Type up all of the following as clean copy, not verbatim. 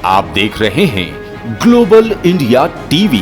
आप देख रहे हैं global India TV.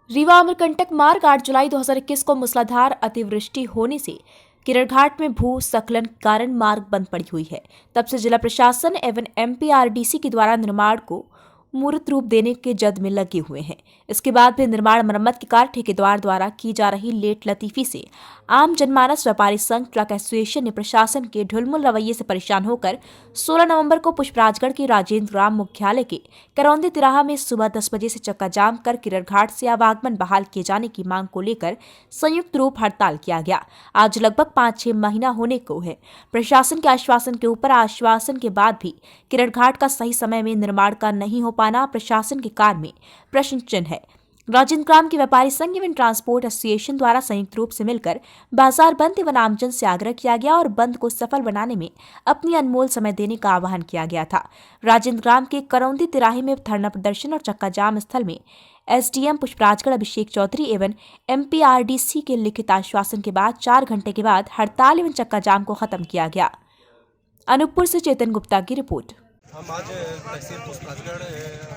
Rewa Amarkantak मार्ग 8 जुलाई 2021 को मूसलाधार अतिवृष्टि होने से किरणघाट में भूस्खलन के कारण मार्ग बंद पड़ी हुई है। तब से जिला प्रशासन एवं एमपीआरडीसी के द्वारा निर्माण को मूर्त रूप देने के जद में लगे हुए हैं। इसके बाद भी निर्माण मरम्मत के कार्य ठेकेदार द्वारा की जा रही लेट लतीफी से आम जनमानस व्यापारी संघ ट्रक एसोसिएशन ने प्रशासन के ढुलमुल रवैये से परेशान होकर 16 नवंबर को पुष्पराजगढ़ के राजेंद्र ग्राम मुख्यालय के करौंदी तिराहा में सुबह 10 बजे से चक्का जाम कर किरणघाट से आवागमन बहाल किए जाने की मांग को लेकर संयुक्त रूप हड़ताल किया गया। आज लगभग 5-6 महीना होने को है। प्रशासन के आश्वासन के ऊपर आश्वासन के बाद भी किरणघाट का सही समय में निर्माण का नहीं हो पाना प्रशासन के कार्य में प्रश्न चिन्ह है। राजेंद्र ग्राम के व्यापारी संघ एवं ट्रांसपोर्ट एसोसिएशन द्वारा संयुक्त रूप से मिलकर बाजार बंद एवं आमजन से आग्रह किया गया और बंद को सफल बनाने में अपनी अनमोल समय देने का आह्वान किया गया था। राजेंद्र ग्राम के करौंदी तिराहे में धरना प्रदर्शन और चक्का जाम स्थल में एसडीएम पुष्पराजगढ़ अभिषेक चौधरी एवं एमपीआरडीसी के लिखित आश्वासन के बाद 4 घंटे के बाद हड़ताल एवं चक्का जाम को खत्म किया गया। अनूपपुर से चेतन गुप्ता की रिपोर्ट। हम आज तहसील पुष्पराजगढ़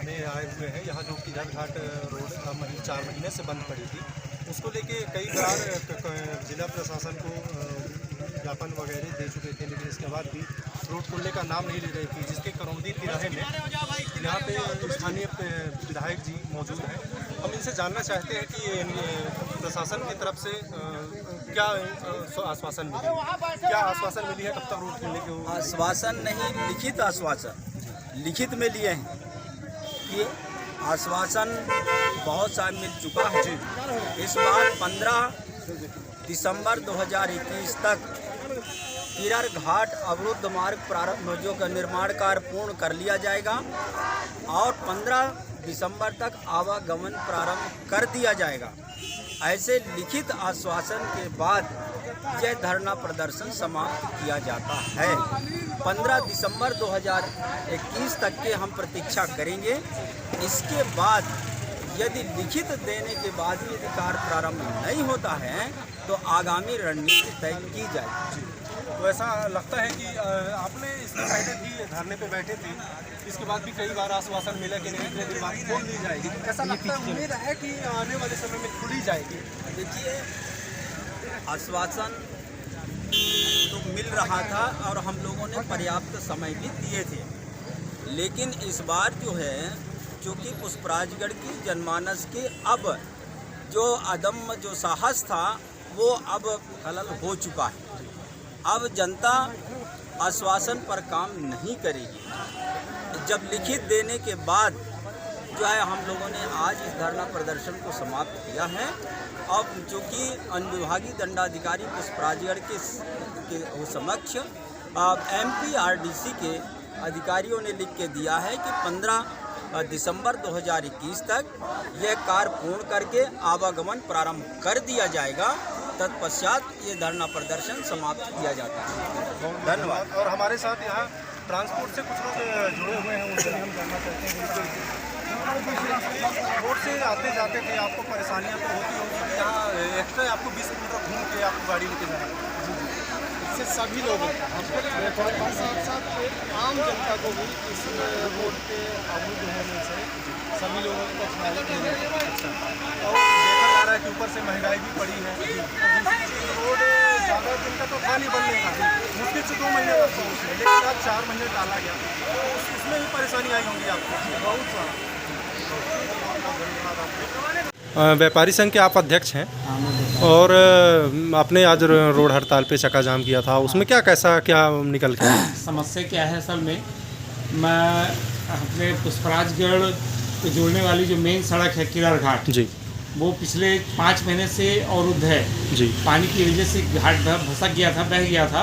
में आए हुए हैं। यहाँ जो किरणघाट रोड 4 महीने से बंद पड़ी थी, उसको लेके कई बार जिला प्रशासन को ज्ञापन वगैरह दे चुके थे, लेकिन इसके बाद भी रोड खुलने का नाम नहीं ले रही थी। जिसके करौंदी तिराहे में यहाँ पे स्थानीय विधायक जी मौजूद हैं। हम इनसे जानना चाहते हैं कि प्रशासन की तरफ से क्या आश्वासन मिली, क्या आश्वासन मिली है, कब तक रोड खुलने की? आश्वासन नहीं, लिखित आश्वासन लिखित में लिए हैं। ये आश्वासन बहुत साल मिल चुका है। इस बार 15 दिसंबर 2021 तक किरणघाट अवरुद्ध मार्ग प्रारंभ जो का निर्माण कार्य पूर्ण कर लिया जाएगा और 15 दिसंबर तक आवागमन प्रारंभ कर दिया जाएगा। ऐसे लिखित आश्वासन के बाद यह धरना प्रदर्शन समाप्त किया जाता है। 15 दिसंबर 2021 तक के हम प्रतीक्षा करेंगे। इसके बाद यदि लिखित देने के बाद भी यदि कार्य प्रारंभ नहीं होता है तो आगामी रणनीति तय की जाएगी। तो ऐसा लगता है कि आपने इसमें पहले भी धरने पे बैठे थे, इसके बाद भी कई बार आश्वासन मिला कि नहीं खोल दी जाएगी। ऐसा लगता है, उम्मीद है कि आने वाले समय में खुली जाएगी। देखिए, आश्वासन तो मिल रहा था और हम लोगों ने पर्याप्त समय भी दिए थे, लेकिन इस बार जो है चूँकि पुष्पराजगढ़ की जनमानस के अब जो अदम्य जो साहस था वो अब खलल हो चुका है। अब जनता आश्वासन पर काम नहीं करेगी। जब लिखित देने के बाद जो है हम लोगों ने आज इस धरना प्रदर्शन को समाप्त किया है। अब चूँकि अनुविभागीय दंडाधिकारी पुष्पराजगढ़ के समक्ष एमपीआरडीसी के अधिकारियों ने लिख के दिया है कि 15 दिसंबर 2021 तक यह कार्य पूर्ण करके आवागमन प्रारंभ कर दिया जाएगा। तत्पश्चात ये धरना प्रदर्शन समाप्त किया जाता है। धन्यवाद। और हमारे साथ यहाँ ट्रांसपोर्ट से कुछ लोग जुड़े हुए हैं, उनसे हम जानना चाहते हैं। रोड से आते जाते थे, आपको परेशानियाँ तो होती होंगी। यहाँ एक्स्ट्रा आपको 20 किलोमीटर घूम के आपको गाड़ी लेके जाना है। इससे सभी लोगों को साथ साथ आम जनता को भी इस रोड पे अवरुद्ध होने से सभी लोगों को कठिनाई और देखा जा रहा है कि ऊपर से महंगाई भी पड़ी है। रोड ज़्यादा दिन का तो था नहीं बनने का, मुश्किल से 2 महीने लगते हैं, लेकिन अब 4 महीने डाला गया तो उसमें भी परेशानी आई होंगी आपको बहुत सारा। व्यापारी संघ के आप अध्यक्ष हैं और आपने आज रोड हड़ताल पे चक्का जाम किया था, उसमें क्या निकल के समस्या क्या है? असल में मैं अपने पुष्पराजगढ़ को जोड़ने वाली जो मेन सड़क है किरणघाट जी, वो पिछले 5 महीने से अवरुद्ध है जी। पानी की वजह से घाट भसक गया था, बह गया था।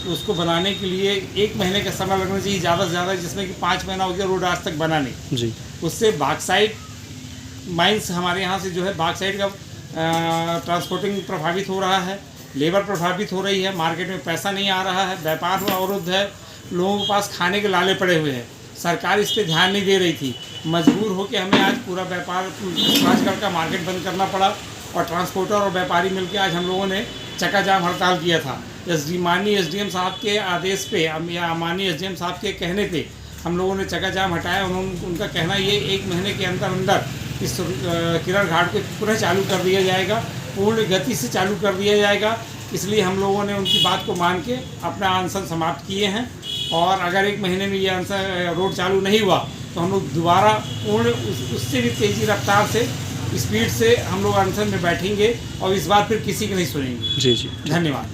तो उसको बनाने के लिए 1 महीने का समय लगना चाहिए ज़्यादा से ज़्यादा, जिसमें कि 5 महीना हो गया रोड आज तक बना नहीं जी। उससे बाक्साइड माइंस हमारे यहाँ से जो है बाक्साइड का ट्रांसपोर्टिंग प्रभावित हो रहा है, लेबर प्रभावित हो रही है, मार्केट में पैसा नहीं आ रहा है, व्यापार अवरुद्ध है, लोगों के पास खाने के लाले पड़े हुए हैं। सरकार इस पर ध्यान नहीं दे रही थी, मजबूर होकर हमें आज पूरा व्यापार पुष्पराजगढ़ का मार्केट बंद करना पड़ा और ट्रांसपोर्टर और व्यापारी मिलकर आज हम लोगों ने चक्का जाम हड़ताल किया था। माननीय एसडीएम साहब के आदेश पे या माननीय एसडीएम साहब के कहने पे हम लोगों ने चक्का जाम हटाया। उनका कहना ये 1 महीने के अंदर अंदर इस किरण घाट को पुनः चालू कर दिया जाएगा, पूर्ण गति से चालू कर दिया जाएगा। इसलिए हम लोगों ने उनकी बात को मान के अपना अनशन समाप्त किए हैं। और अगर 1 महीने में ये अनशन रोड चालू नहीं हुआ तो हम लोग दोबारा पूर्ण उससे भी तेज़ी रफ्तार से स्पीड से हम लोग अनशन में बैठेंगे और इस बार फिर किसी की नहीं सुनेंगे। जी जी, धन्यवाद।